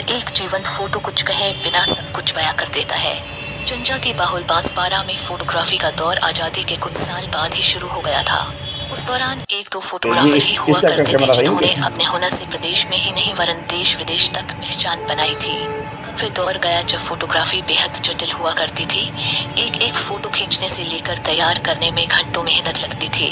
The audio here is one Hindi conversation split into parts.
एक जीवंत फोटो कुछ कहे बिना सब कुछ बयां कर देता है। जनजाति बाहुल बांसवाड़ा में फोटोग्राफी का दौर आजादी के कुछ साल बाद ही शुरू हो गया था। उस दौरान एक दो फोटोग्राफर ही हुआ करते थे जिन्होंने अपने हुनर से प्रदेश में ही नहीं वरन देश विदेश तक पहचान बनाई थी। अब फिर दौर गया जब फोटोग्राफी बेहद जटिल हुआ करती थी। एक एक फोटो खींचने से लेकर तैयार करने में घंटों मेहनत लगती थी।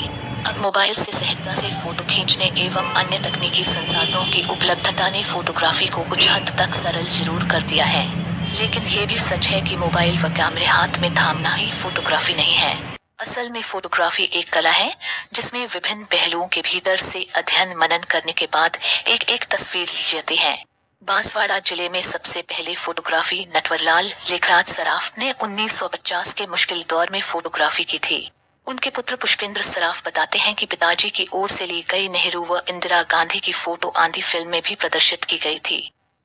अब मोबाइल से सहजता से फोटो खींचने एवं अन्य तकनीकी संसाधनों की उपलब्धता ने फोटोग्राफी को कुछ हद तक सरल जरूर कर दिया है, लेकिन ये भी सच है कि मोबाइल व कैमरे हाथ में थामना ही फोटोग्राफी नहीं है। असल में फोटोग्राफी एक कला है जिसमें विभिन्न पहलुओं के भीतर से अध्ययन मनन करने के बाद एक एक तस्वीर ली जाती है। बांसवाड़ा जिले में सबसे पहले फोटोग्राफी नटवरलाल लेखराज सराफ ने 1950 के मुश्किल दौर में फोटोग्राफी की थी। उनके पुत्र पुष्पेंद्र सराफ बताते हैं कि पिताजी की ओर से ली गई नेहरू व इंदिरा गांधी की फोटो आंधी फिल्म में भी प्रदर्शित की गई थी।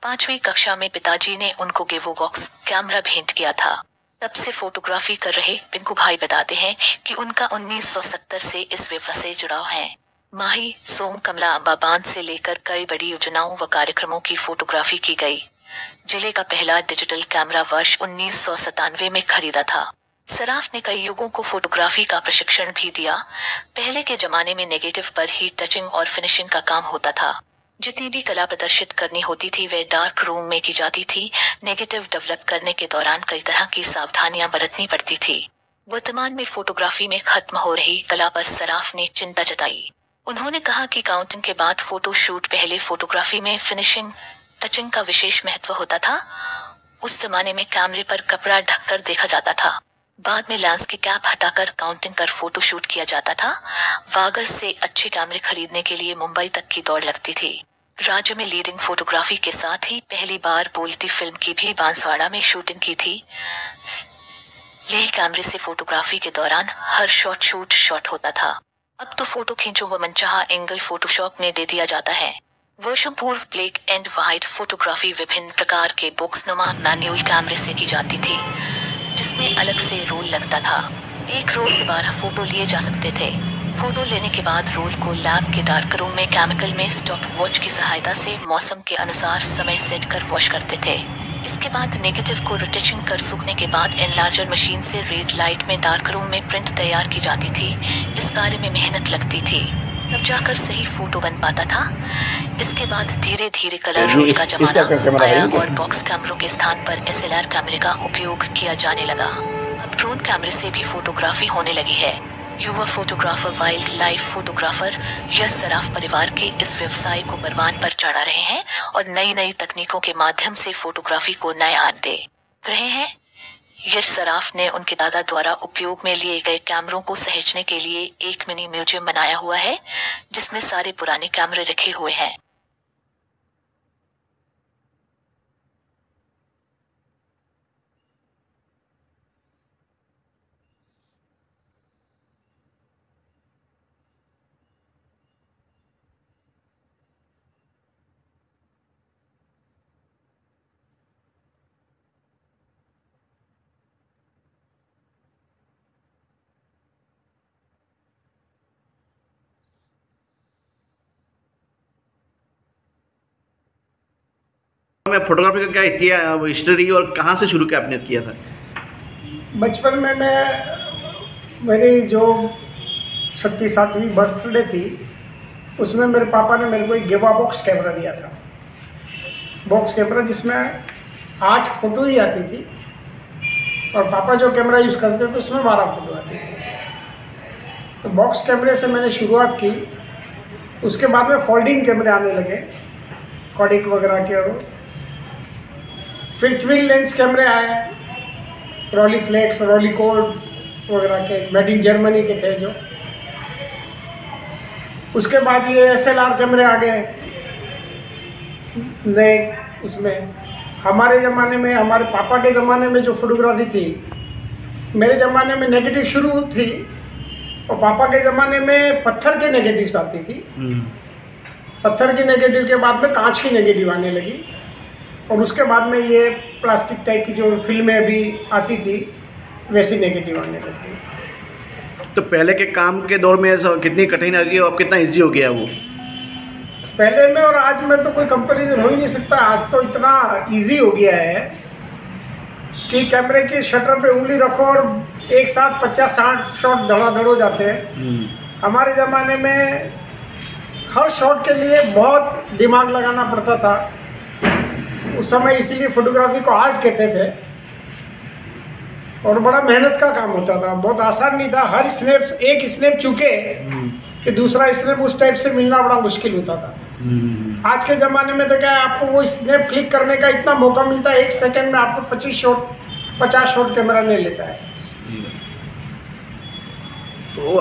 5वीं कक्षा में पिताजी ने उनको गेवोबॉक्स कैमरा भेंट किया था। तब से फोटोग्राफी कर रहे पिंकू भाई बताते हैं कि उनका 1970 से इस व्यवसाय से जुड़ाव है। माही सोम कमला बाबान से लेकर कई बड़ी योजनाओं व कार्यक्रमों की फोटोग्राफी की गई। जिले का पहला डिजिटल कैमरा वर्ष 1997 में खरीदा था। सराफ ने कई युगों को फोटोग्राफी का प्रशिक्षण भी दिया। पहले के जमाने में नेगेटिव पर ही टचिंग और फिनिशिंग का काम होता था। जितनी भी कला प्रदर्शित करनी होती थी वह डार्क रूम में की जाती थी। नेगेटिव डेवलप करने के दौरान कई तरह की सावधानियां बरतनी पड़ती थी। वर्तमान में फोटोग्राफी में खत्म हो रही कला पर सराफ ने चिंता जताई। उन्होंने कहा कि काउंटिंग के बाद फोटो शूट पहले फोटोग्राफी में फिनिशिंग टचिंग का विशेष महत्व होता था। उस जमाने में कैमरे पर कपड़ा ढककर देखा जाता था। बाद में लेंस की कैप हटाकर काउंटिंग कर फोटो शूट किया जाता था। वागर से अच्छे कैमरे खरीदने के लिए मुंबई तक की दौड़ लगती थी। राज्य में लीडिंग फोटोग्राफी के साथ ही पहली बार बोलती फिल्म की भी बांसवाड़ा में शूटिंग की थी। लेह कैमरे से फोटोग्राफी के दौरान हर शॉट होता था। अब तो फोटो खींचो व मनचाहा एंगल फोटोशॉप में दे दिया जाता है। वर्षों पूर्व ब्लैक एंड व्हाइट फोटोग्राफी विभिन्न प्रकार के बॉक्सनुमा मैनुअल कैमरे से की जाती थी, जिसमें अलग से रोल लगता था। एक रोल से 12 फोटो लिए जा सकते थे। फोटो लेने के बाद रोल को लैब के डार्क रूम में केमिकल में स्टॉप वॉच की सहायता से मौसम के अनुसार समय सेट कर वॉश करते थे। इसके बाद नेगेटिव को रिटचिंग कर सूखने के बाद एनलार्जर मशीन से रेड लाइट में डार्क रूम में प्रिंट तैयार की जाती थी। इस कार्य में मेहनत लगती थी, तब जाकर सही फोटो बन पाता था। इसके बाद धीरे धीरे कलर रोल का जमाना आया और बॉक्स कैमरों के स्थान पर SLR कैमरे का उपयोग किया जाने लगा। अब ड्रोन कैमरे से भी फोटोग्राफी होने लगी है। युवा फोटोग्राफर वाइल्ड लाइफ फोटोग्राफर यश सराफ परिवार के इस व्यवसाय को परवान पर चढ़ा रहे हैं और नई नई तकनीकों के माध्यम से फोटोग्राफी को नया दे रहे हैं। यश सराफ ने उनके दादा द्वारा उपयोग में लिए गए कैमरों को सहेजने के लिए एक मिनी म्यूजियम बनाया हुआ है, जिसमें सारे पुराने कैमरे रखे हुए हैं। में फोटोग्राफी का क्या इतिहास हिस्ट्री और कहाँ से शुरू किया आपने किया था? बचपन में मेरी जो 6वीं 7वीं बर्थडे थी उसमें मेरे पापा ने मेरे को एक गेवा बॉक्स कैमरा दिया था। बॉक्स कैमरा जिसमें 8 फोटो ही आती थी और पापा जो कैमरा यूज़ करते थे उसमें 12 फोटो आती थी। तो बॉक्स कैमरे से मैंने शुरुआत की। उसके बाद में फोल्डिंग कैमरे आने लगे, कोडिक वगैरह के, और फिर ट्विन लेंस कैमरे आए, रोलीफ्लेक्स, रोलीकोड वगैरह के, मेड इन जर्मनी के थे जो। उसके बाद ये SLR कैमरे आ गए नए। उसमें हमारे ज़माने में, हमारे पापा के ज़माने में जो फोटोग्राफी थी, मेरे ज़माने में नेगेटिव शुरू थी और पापा के ज़माने में पत्थर के नेगेटिव्स आती थी। पत्थर की नेगेटिव के बाद में कांच की नेगेटिव आने लगी और उसके बाद में ये प्लास्टिक टाइप की जो फिल्में अभी आती थी वैसी नेगेटिव आने लगी। तो पहले के काम के दौर में कितनी कठिन आ गई और कितना इजी हो गया वो? पहले में और आज में तो कोई कंपैरिजन हो ही नहीं सकता। आज तो इतना इजी हो गया है कि कैमरे के शटर पे उंगली रखो और एक साथ 50-60 शॉट धड़ाधड़ हो जाते हैं। हमारे ज़माने में हर शॉट के लिए बहुत दिमाग लगाना पड़ता था उस समय, इसीलिए फोटोग्राफी को आर्ट कहते थे और बड़ा मेहनत का काम होता था, बहुत आसान नहीं था। हर स्नैप, एक स्नैप चुके कि दूसरा स्नैप उस टाइप से मिलना बड़ा मुश्किल होता था। आज के ज़माने में तो क्या है, आपको वो स्नैप क्लिक करने का इतना मौका मिलता है, 1 सेकंड में आपको 50 शॉट कैमरा ले लेता है। तो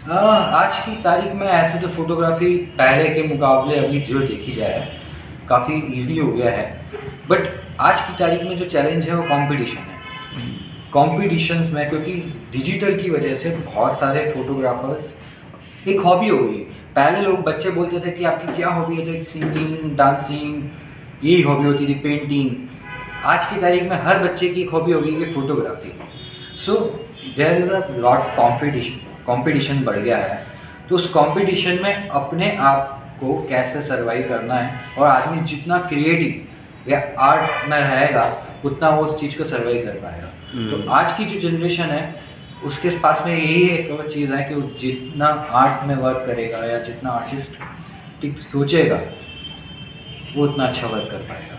आज की तारीख में ऐसे तो फोटोग्राफी पहले के मुकाबले अभी जो देखी जाए काफ़ी इजी हो गया है, बट आज की तारीख में जो चैलेंज है वो कंपटीशन है। कॉम्पिटिशन्स में, क्योंकि डिजिटल की वजह से बहुत सारे फोटोग्राफर्स एक हॉबी हो गई। पहले लोग बच्चे बोलते थे कि आपकी क्या हॉबी है, तो एक सिंगिंग, डांसिंग, यही हॉबी होती थी, पेंटिंग। आज की तारीख में हर बच्चे की एक हॉबी हो गई कि photography. So there is a lot competition बढ़ गया है। तो उस कॉम्पिटिशन में अपने आप को कैसे सर्वाइव करना है, और आदमी जितना क्रिएटिव या आर्ट में रहेगा उतना वो उस चीज़ को सर्वाइव कर पाएगा। तो आज की जो जनरेशन है उसके पास में यही एक और चीज़ है कि वो जितना आर्ट में वर्क करेगा या जितना आर्टिस्टिक सोचेगा वो उतना अच्छा वर्क कर पाएगा।